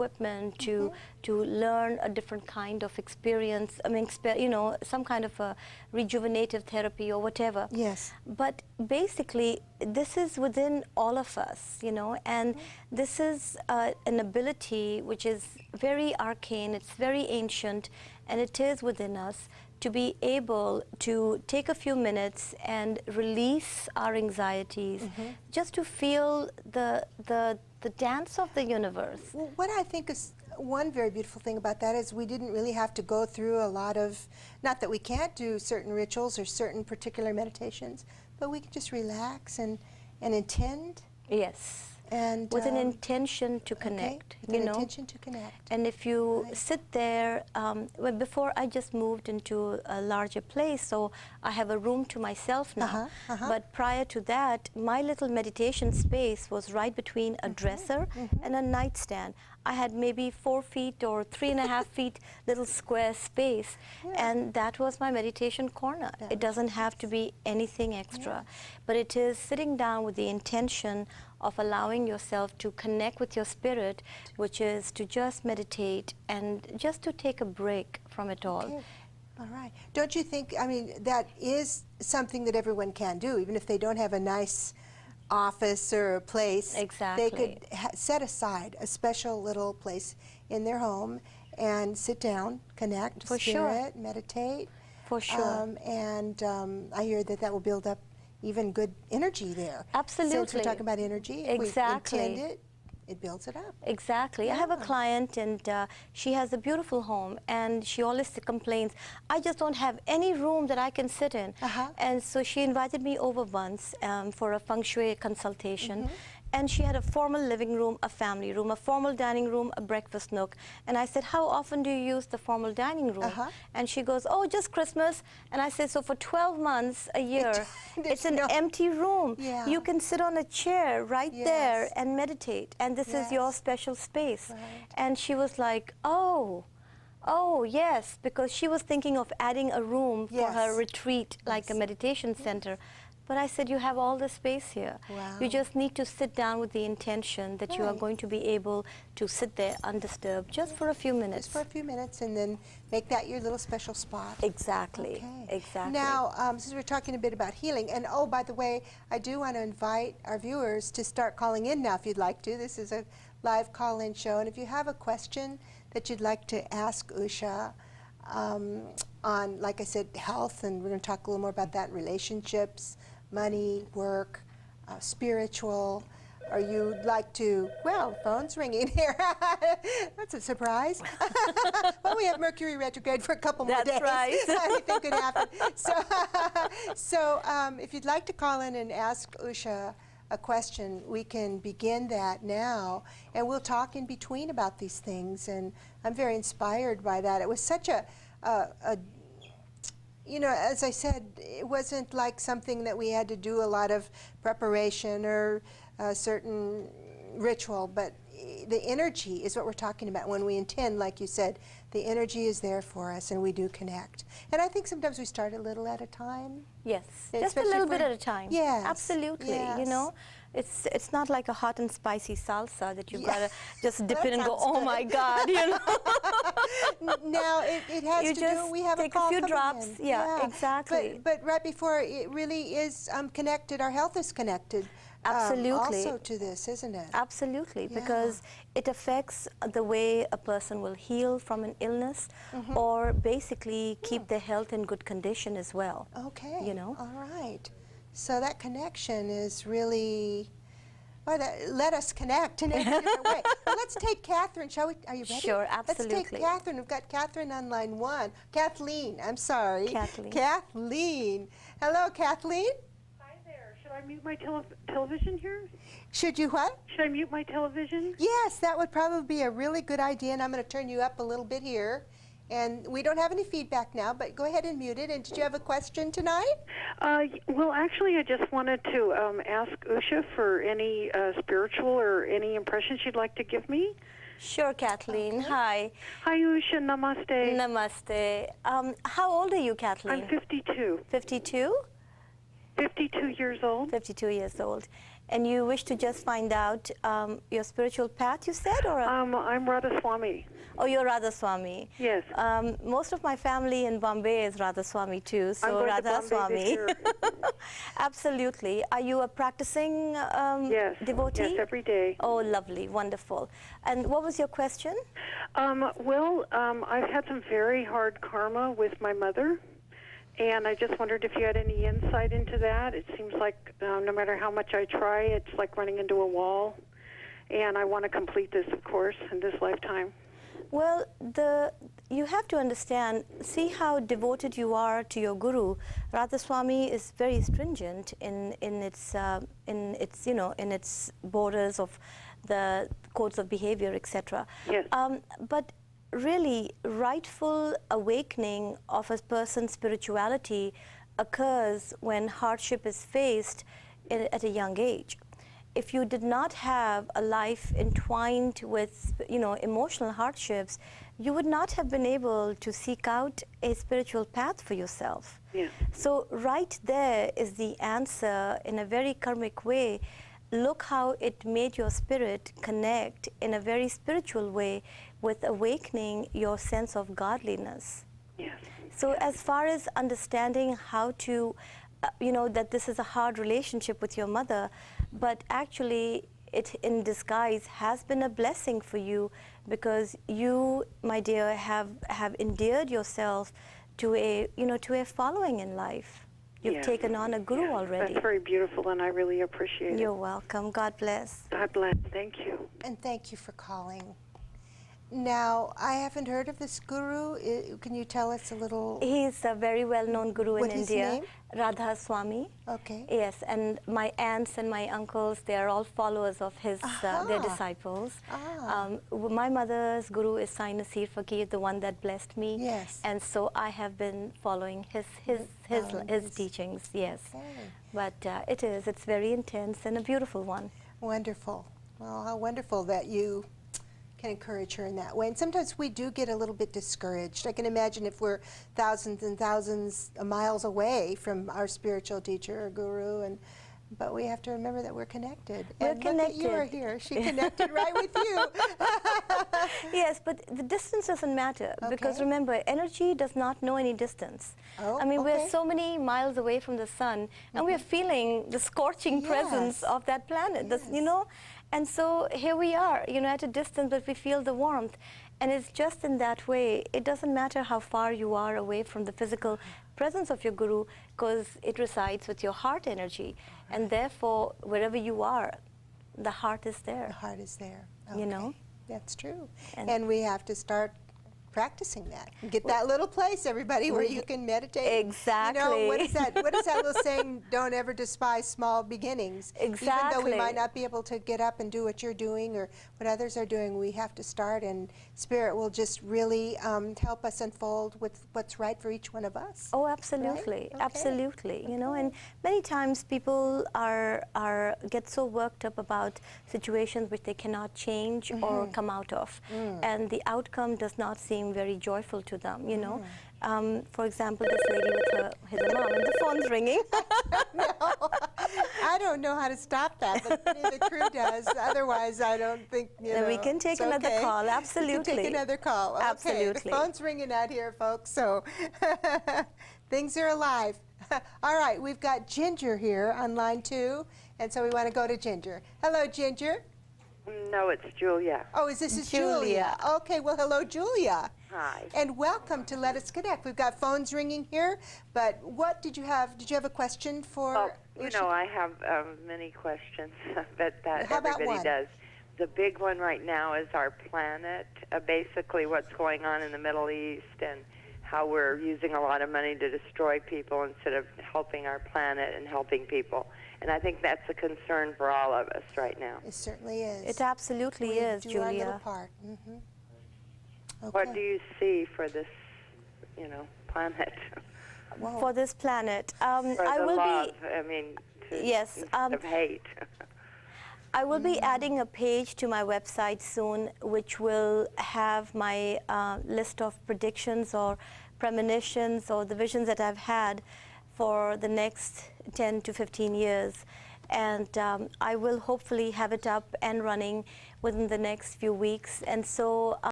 equipment to learn a different kind of experience. I mean, you know, some kind of a rejuvenative therapy or whatever. Yes. But basically, this is within all of us, you know, and this is an ability which is very arcane, it's very ancient, and it is within us to be able to take a few minutes and release our anxieties, just to feel the dance of the universe. Well, what I think is one very beautiful thing about that is we didn't really have to go through a lot of, not that we can't do certain rituals or certain particular meditations, but we can just relax and intend. Yes. And with an intention to connect, with an intention to connect. And if you sit there, well, before I just moved into a larger place, so I have a room to myself now. But prior to that, my little meditation space was right between a dresser and a nightstand. I had maybe 4 feet or 3.5 feet little square space, and that was my meditation corner. It doesn't have to be anything extra, but it is sitting down with the intention of allowing yourself to connect with your spirit, which is to just meditate and just to take a break from it all. Okay. All right. Don't you think, I mean, that is something that everyone can do, even if they don't have a nice office or a place. Exactly. They could set aside a special little place in their home and sit down, connect, For spirit, meditate. For sure. I hear that that will build up even good energy there. Absolutely. Since we're talking about energy, Exactly. if we intend it builds it up. Exactly. Yeah. I have a client, and she has a beautiful home, and she always complains, I just don't have any room that I can sit in. And so she invited me over once for a feng shui consultation. And she had a formal living room, a family room, a formal dining room, a breakfast nook. And I said, how often do you use the formal dining room? And she goes, oh, just Christmas. And I said, so for 12 months a year, it's an empty room. You can sit on a chair right there and meditate. And this is your special space. And she was like, oh, yes, because she was thinking of adding a room for her retreat, like a meditation center. But I said, you have all the space here. You just need to sit down with the intention that you are going to be able to sit there undisturbed just for a few minutes. Just for a few minutes, and then make that your little special spot. Exactly. Okay. Exactly. Now, since we're talking a bit about healing, and oh, by the way, I do want to invite our viewers to start calling in now if you'd like to. This is a live call-in show, and if you have a question that you'd like to ask Usha on, like I said, health, and we're going to talk a little more about that, relationships, money, work, spiritual, or you'd like to, well, phone's ringing here. That's a surprise. Well, we have Mercury retrograde for a couple more days. That's right. Anything could happen. So if you'd like to call in and ask Usha a question, we can begin that now, and we'll talk in between about these things, and I'm very inspired by that. It was such a you know, as I said, it wasn't like something that we had to do a lot of preparation or a certain ritual, but the energy is what we're talking about. When we intend, like you said, the energy is there for us and we do connect. And I think sometimes we start a little at a time. Yes, just a little bit at a time. Yes. Absolutely. You know, it's not like a hot and spicy salsa that you've got to just dip in and go, oh my God, you know. Now, it has you to just do, we have take a call few coming drops. in. Yeah, exactly. But right before, it really is connected, our health is connected. Absolutely. Also to this, isn't it? Absolutely, because it affects the way a person will heal from an illness or basically keep their health in good condition as well. Okay. You know? All right. So that connection is really, well, let us connect in a different way. Well, let's take Catherine, shall we? Are you ready? Sure, absolutely. Let's take Catherine. We've got Catherine on line 1. Kathleen, I'm sorry. Kathleen. Kathleen. Hello, Kathleen. Should I mute my television here? Should you what? Should I mute my television? Yes, that would probably be a really good idea, and I'm going to turn you up a little bit here. And we don't have any feedback now, but go ahead and mute it. And did you have a question tonight? Well, actually, I just wanted to ask Usha for any spiritual or any impressions she'd like to give me. Sure, Kathleen. Hi. Hi, Usha. Namaste. Namaste. How old are you, Kathleen? I'm 52. 52? 52 years old. 52 years old. and you wish to just find out your spiritual path, you said? Or I'm Radhaswami. Oh, you're Radhaswami. Yes. Most of my family in Bombay is Radhaswami too, so I'm going to Bombay this year. Absolutely. Are you a practicing Yes. devotee? Yes, every day. Oh, lovely, wonderful. And what was your question? I've had some very hard karma with my mother, and I just wondered if you had any insight into that. It seems like no matter how much I try, it's like running into a wall, and I want to complete this, of course, in this lifetime. Well, you have to understand, see how devoted you are to your guru. Radhaswami is very stringent in its borders of the codes of behavior, etc. Yes. But really, rightful awakening of a person's spirituality occurs when hardship is faced at a young age. If you did not have a life entwined with, emotional hardships, you would not have been able to seek out a spiritual path for yourself. Yeah. So right there is the answer in a very karmic way. Look how it made your spirit connect in a very spiritual way with awakening your sense of godliness. Yes. So as far as understanding how to, that this is a hard relationship with your mother, but actually it in disguise has been a blessing for you, because you, my dear, have endeared yourself to a following in life. You've taken on a guru already. That's very beautiful, and I really appreciate it. You're welcome. God bless. God bless. Thank you. And thank you for calling. Now, I haven't heard of this guru. Can you tell us a little? He's a very well-known guru in India. What is his name? Radhaswami. Okay. Yes, and my aunts and my uncles, they are all followers of his, their disciples. My mother's guru is Sai Nasir Fakir, the one that blessed me. Yes. And so I have been following his teachings, yes. Okay. But it's very intense and a beautiful one. Wonderful. Well, how wonderful that you can encourage her in that way. And sometimes we do get a little bit discouraged. I can imagine if we're thousands and thousands of miles away from our spiritual teacher or guru, but we have to remember that we're connected. We're and connected. Look at you are here. She connected right with you. Yes, but the distance doesn't matter, because remember, energy does not know any distance. Oh, I mean, we're so many miles away from the sun, and we're feeling the scorching presence of that planet, and so here we are, at a distance, but we feel the warmth. And it's just in that way. It doesn't matter how far you are away from the physical presence of your guru, because it resides with your heart energy. And therefore, wherever you are, the heart is there. The heart is there. Okay. That's true. And we have to start practicing that. Get that little place, everybody, where you can meditate. Exactly. What is that little saying? Don't ever despise small beginnings. Exactly. Even though we might not be able to get up and do what you're doing or what others are doing, we have to start, and Spirit will just really help us unfold with what's right for each one of us. Oh, absolutely. Right? Absolutely. And many times people get so worked up about situations which they cannot change or come out of, and the outcome does not seem very joyful to them, For example, this lady with his mom, and the phone's ringing. No, I don't know how to stop that, but the crew does. Otherwise, I don't think, We can take another call, absolutely. We can take another call. Okay, absolutely. the phone's ringing out here, folks, so things are alive. All right, we've got Ginger here on line 2, and so we want to go to Ginger. Hello, Ginger. No, it's Julia. Oh, this is Julia. Okay, well, hello, Julia. Hi. And welcome to Let Us Connect. We've got phones ringing here, but what did you have? Did you have a question for Well, I have many questions, but How about everybody one? does. The big one right now is our planet, basically what's going on in the Middle East and how we're using a lot of money to destroy people instead of helping our planet and helping people. And I think that's a concern for all of us right now. It certainly is. It absolutely is, do Julia. our little part. Okay. What do you see for this, planet? For this planet, For I the will love, be. Yes. Instead of hate. I will be adding a page to my website soon, which will have my list of predictions or premonitions or the visions that I've had for the next 10 to 15 years. and I will hopefully have it up and running within the next few weeks. And so